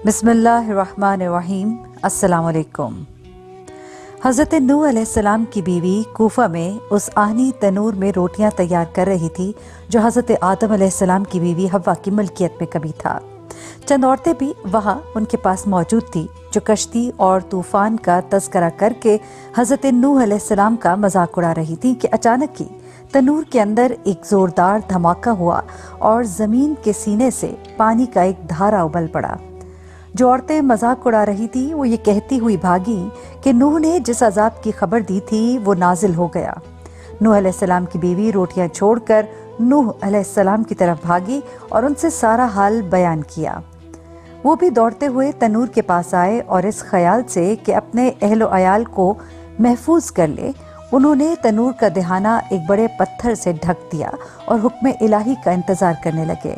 बिस्मिल्लाहिर्रहमानिर्रहीम। अस्सलाम वालेकुम। हज़रत नूह अलैहिस्सलाम की बीवी कूफा में उस आनी तनूर में रोटियां तैयार कर रही थी जो हज़रत आदम अलैहिस्सलाम की बीवी हव्वा की मलकियत में कभी था। चंद औरतें भी वहां उनके पास मौजूद थी जो कश्ती और तूफान का तज़किरा करके हज़रत नूह अलैहिस्सलाम का मजाक उड़ा रही थी कि अचानक ही तनूर के अंदर एक जोरदार धमाका हुआ और जमीन के सीने से पानी का एक धारा उबल पड़ा। जो औरतें मजाक उड़ा रही थी वो ये कहती हुई भागी कि नूह ने जिस अजाब की खबर दी थी वो नाजिल हो गया। नूह अलैहिस्सलाम की बीवी रोटियां छोड़कर नूह अलैहिस्सलाम की तरफ भागी और उनसे सारा हाल बयान किया। वो भी दौड़ते हुए तनूर के पास आए और इस ख्याल से कि अपने अहलो अयाल को महफूज कर ले, उन्होंने तनूर का दहाना एक बड़े पत्थर से ढक दिया और हुक्म इलाही का इंतजार करने लगे।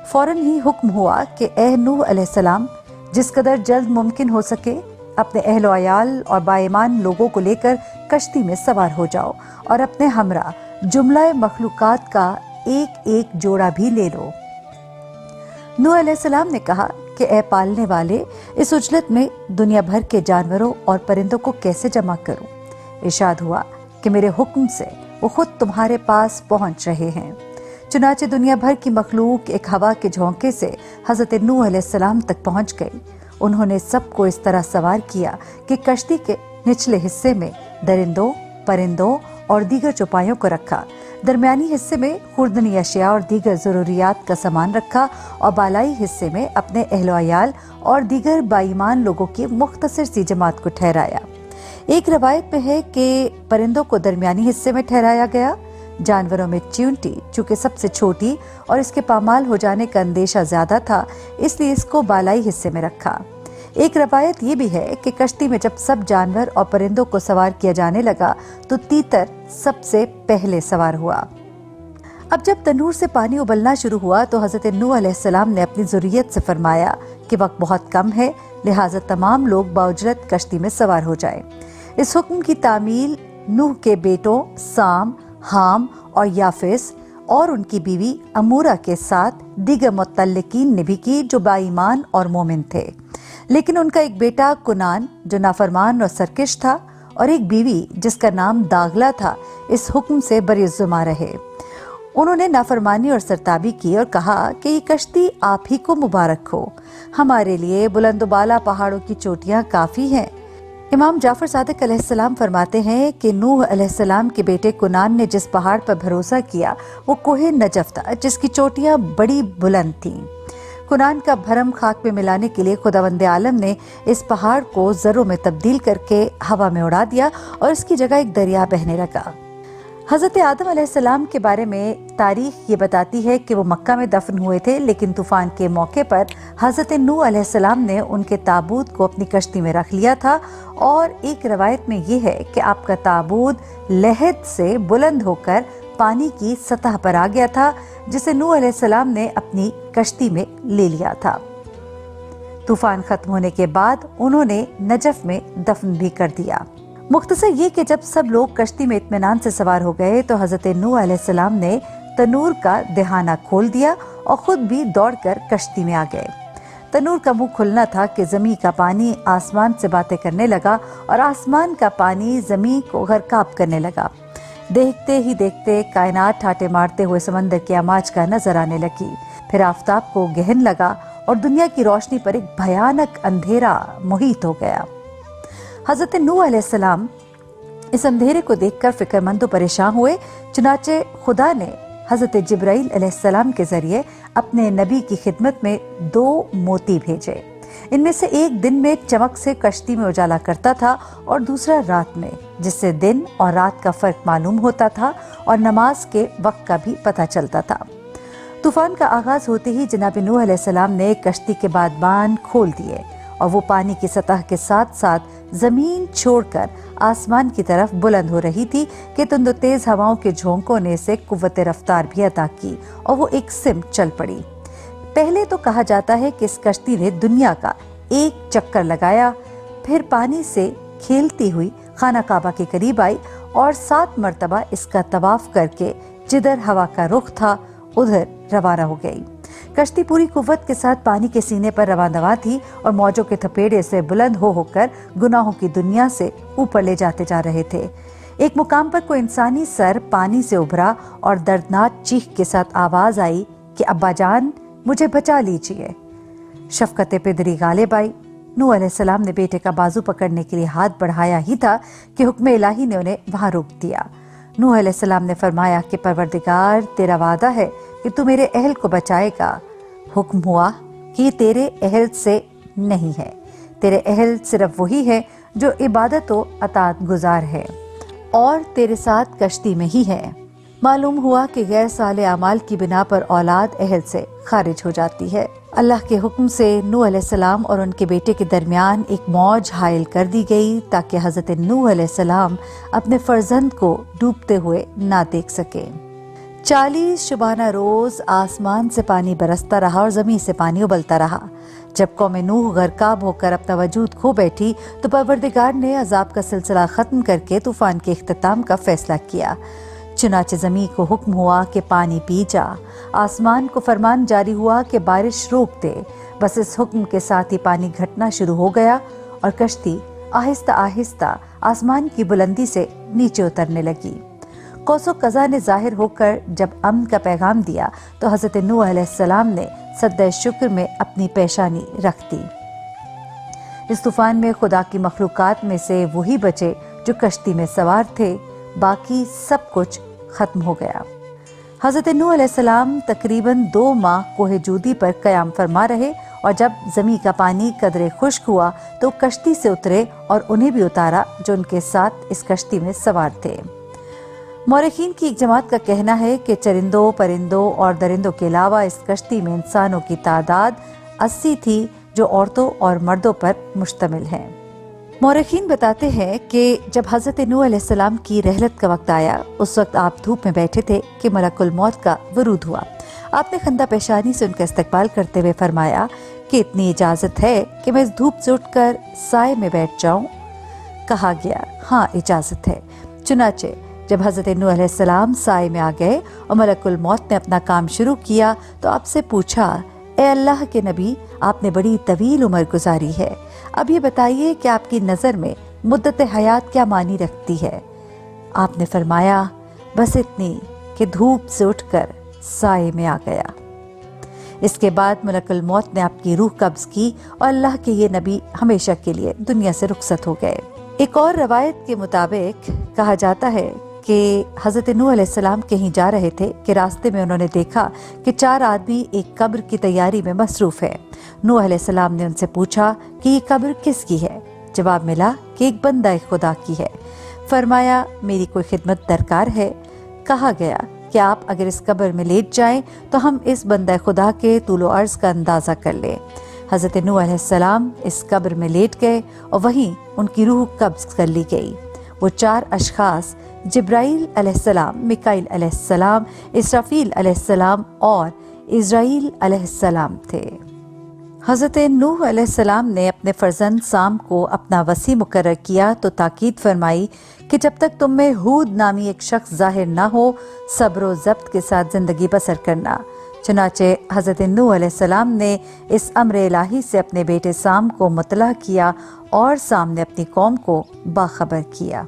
फौरन ही हुक्म हुआ कि ए नूह अलैहिस्सलाम, जिस कदर जल्द मुमकिन हो सके अपने अहलो अयाल और बाईमान लोगों को लेकर कश्ती में सवार हो जाओ और अपने हमरा जुमला मखलूकात का एक एक जोड़ा भी ले लो। नूह अलैहिस्सलाम ने कहा कि ए पालने वाले, इस उजलत में दुनिया भर के जानवरों और परिंदों को कैसे जमा करूं? इरशाद हुआ कि मेरे हुक्म से वो खुद तुम्हारे पास पहुंच रहे हैं। चुनाचे दुनिया भर की मखलूक एक हवा के झोंके से हज़रत नूह अलैहिस्सलाम तक पहुंच गई। उन्होंने सबको इस तरह सवार किया कि कश्ती के निचले हिस्से में दरिंदों, परिंदों और दीगर चौपायों को रखा, दरमियानी हिस्से में खुर्दनी अशिया और दीगर ज़रूरियात का सामान रखा और बालाई हिस्से में अपने अहलो अयाल और दीगर बाईमान लोगों की मुख्तसर सी जमात को ठहराया। एक रवायत में है कि परिंदों को दरमियानी हिस्से में ठहराया गया। जानवरों में चींटी चूंकि सबसे छोटी और इसके पामाल हो जाने का अंदेशा ज्यादा था, इसलिए इसको बालाई हिस्से में रखा। एक रवायत ये भी है कि कश्ती में जब सब जानवर और परिंदों को सवार किया जाने लगा तो तीतर सबसे पहले सवार हुआ। अब जब तनूर से पानी उबलना शुरू हुआ तो हज़रत नूह अलैहिस्सलाम ने अपनी ज़ुर्रियत से फरमाया कि वक्त बहुत कम है, लिहाजा तमाम लोग बाउजरत कश्ती में सवार हो जाएं। इस हुक्म की तामील नूह के बेटों साम, हाम और याफिस और उनकी बीवी अमूरा के साथ दीगर मुतल्लिकीन ने भी की जो बाईमान और मोमिन थे। लेकिन उनका एक बेटा कुनान जो नाफरमान और सरकश था और एक बीवी जिसका नाम दागला था इस हुक्म से बरीजुमा रहे। उन्होंने नाफरमानी और सरताबी की और कहा कि ये कश्ती आप ही को मुबारक हो, हमारे लिए बुलंदबाला पहाड़ों की चोटियां काफी हैं। इमाम जाफर सादिक अलैहिस्सलाम फरमाते हैं कि नूह अलैहिस्सलाम के बेटे कुनान ने जिस पहाड़ पर भरोसा किया वो कोहे नजफ था जिसकी चोटियां बड़ी बुलंद थीं। कुनान का भरम खाक में मिलाने के लिए खुदावंद आलम ने इस पहाड़ को जर्रों में तब्दील करके हवा में उड़ा दिया और इसकी जगह एक दरिया बहने लगा। हज़रत आदम अलैहिस्सलाम के बारे में तारीख ये बताती है कि वो मक्का में दफन हुए थे, लेकिन तूफान के मौके पर हज़रत नूह अलैहिस्सलाम ने उनके ताबूत को अपनी कश्ती में रख लिया था और एक रवायत में ये है कि आपका ताबूत लहद से बुलंद होकर पानी की सतह पर आ गया था जिसे नूह अलैहिस्सलाम ने अपनी कश्ती में ले लिया था। तूफान खत्म होने के बाद उन्होंने नजफ में दफन भी कर दिया। मुख्तसर ये कि जब सब लोग कश्ती में इत्मीनान से सवार हो गए तो हज़रत नूह अलैहिस्सलाम ने तनूर का दहाना खोल दिया और खुद भी दौड़कर कश्ती में आ गए। तनूर का मुंह खुलना था कि ज़मीन का पानी आसमान से बातें करने लगा और आसमान का पानी ज़मीन को गरकाब करने लगा। देखते ही देखते कायनात ठाटे मारते हुए समंदर की आमाज का नजर आने लगी। फिर आफताब को गहन लगा और दुनिया की रोशनी पर एक भयानक अंधेरा मुहित हो गया। हज़रत नूह अलैहिस्सलाम इस अंधेरे को देखकर फिक्रमंद परेशान हुए। चुनाचे खुदा ने हज़रत जिब्राइल अलैहिस्सलाम के जरिए अपने नबी की खिदमत में 2 मोती भेजे। इनमें से एक दिन में चमक से कश्ती में उजाला करता था और दूसरा रात में, जिससे दिन और रात का फर्क मालूम होता था और नमाज के वक्त का भी पता चलता था। तूफान का आगाज होते ही जनाब नूह अलैहिस्सलाम ने कश्ती के बादबान खोल दिए और वो पानी की सतह के साथ साथ जमीन छोड़कर आसमान की तरफ बुलंद हो रही थी कि तुंद तेज हवाओं के झोंकों ने इसे कुव्वत रफ्तार भी अता की और वो एक सिमत चल पड़ी। पहले तो कहा जाता है कि इस कश्ती ने दुनिया का एक चक्कर लगाया, फिर पानी से खेलती हुई खाना काबा के करीब आई और 7 मरतबा इसका तवाफ करके जिधर हवा का रुख था उधर रवाना हो गई। कश्ती पूरी कुव्वत के साथ पानी के सीने पर रवां थी और मौजों के थपेड़े से बुलंद हो होकर गुनाहों की दुनिया से ऊपर ले जाते जा रहे थे। एक मुकाम पर कोई इंसानी सर पानी से उभरा और दर्दनाक चीख के साथ आवाज आई कि अब्बा जान, मुझे बचा लीजिए। शफकत पिदरी गालिब आई। नूह अलैहिस्सलाम ने बेटे का बाजू पकड़ने के लिए हाथ बढ़ाया ही था कि हुक्म इलाही ने उन्हें वहां रोक दिया। नूह अलैहिस्सलाम ने फरमाया कि परवरदिगार, तेरा वादा है कि तू मेरे अहल को बचाएगा। हुक्म हुआ कि तेरे अहल से नहीं है, तेरे अहल सिर्फ वही है जो इबादत व अताअत गुजार है और तेरे साथ कश्ती में ही है। मालूम हुआ कि गैर साले अमाल की बिना पर औलाद अहल से खारिज हो जाती है। अल्लाह के हुक्म से नूह अलैहिस्सलाम और उनके बेटे के दरमियान एक मौज हायल कर दी गई ताकि हजरत नूह अलैहिस्सलाम अपने फर्जंद को डूबते हुए ना देख सके। 40 शुबाना रोज आसमान से पानी बरसता रहा और जमीन से पानी उबलता रहा। जब कौम नूह गर्काब होकर अपना वजूद खो बैठी तो परवरदिगार ने अजाब का सिलसिला खत्म करके तूफान के इख्तिताम का फैसला किया। चुनाचे ज़मीन को हुक्म हुआ कि पानी पी जा। आसमान को फरमान जारी हुआ कि बारिश रोक दे। बस इस हुक्म के साथ ही पानी घटना शुरू हो गया और कश्ती आहिस्ता आहिस्ता आसमान की बुलंदी से नीचे उतरने लगी। कौसो कज़ा ने जाहिर होकर जब अमन का पैगाम दिया तो हज़रत नूह अलैहिस्सलाम ने सद्दे शुक्र में अपनी पेशानी रख दी। इस तूफान में खुदा की मखलूकात में से वही बचे जो कश्ती में सवार थे, बाकी सब कुछ खत्म हो गया। हज़रत नूह अलैहिस्सलाम तकरीबन 2 माह कोहे जूदी पर क़याम फरमा रहे और जब ज़मीन का पानी कदरे खुश्क हुआ तो कश्ती से उतरे और उन्हें भी उतारा जो उनके साथ इस कश्ती में सवार थे। मौरखीन की एक जमात का कहना है कि चरिंदों, परिंदों और दरिंदों के अलावा इस कश्ती में इंसानों की तादाद 80 थी जो औरतों और मर्दों पर मुश्तमिल है। मौरखीन बताते हैं कि जब हज़रत नूह अलैहिस्सलाम की रहलत का वक्त आया उस वक्त आप धूप में बैठे थे कि मलकुल मौत का वरूद हुआ। आपने खंदा पेशानी से उनका इस्तकबाल करते हुए फरमाया कि इतनी इजाज़त है कि मैं इस धूप से उठकर साए में बैठ जाऊं। कहा गया हाँ इजाज़त है। चुनाचे जब हज़रत नूह अलैहिस्सलाम साए में आ गए और मलकुल मौत ने अपना काम शुरू किया तो आपसे पूछा, ए अल्लाह के नबी, आपने बड़ी तवील उम्र गुजारी है, अब ये बताइए कि आपकी नज़र में मुद्दत हयात क्या मानी रखती है। आपने फरमाया बस इतनी कि धूप से उठकर साए में आ गया। इसके बाद मलकुल मौत ने आपकी रूह कब्ज की और अल्लाह के ये नबी हमेशा के लिए दुनिया से रुखसत हो गए। एक और रवायत के मुताबिक कहा जाता है कि हज़रत नूह अलैहिस्सलाम कहीं जा रहे थे कि रास्ते में उन्होंने देखा कि 4 आदमी एक कब्र की तैयारी में मसरूफ है। नूह अलैहिस्सलाम ने उनसे पूछा कि ये कब्र किसकी है। जवाब मिला कि एक बंदा खुदा की है। फरमाया मेरी कोई खिदमत दरकार है। कहा गया कि आप अगर इस कब्र में लेट जाएं तो हम इस बंदा खुदा के तूलो अर्ज का अंदाज़ा कर लें। हज़रत नूह अलैहिस्सलाम इस कब्र में लेट गए और वहीं उनकी रूह कब्ज कर ली गई। वो 4 अशखास जिब्राइल अलैहिस्सलाम, मिकाइल अलैहिस्सलाम, इसराफील अलैहिस्सलाम और इज़राइल अलैहिस्सलाम थे। हज़रत नूह अलैहिस्सलाम ने अपने फर्जंद साम को अपना वसी मुकर्रर किया तो ताकीद फरमाई कि जब तक तुम में हूद नामी एक शख्स जाहिर ना हो सब्र व ज़ब्त के साथ ज़िंदगी बसर करना। चुनाचे हज़रत नूह अलैहिस्सलाम ने इस अम्र इलाही से अपने बेटे साम को मुतला किया और साम ने अपनी कौम को बाखबर किया।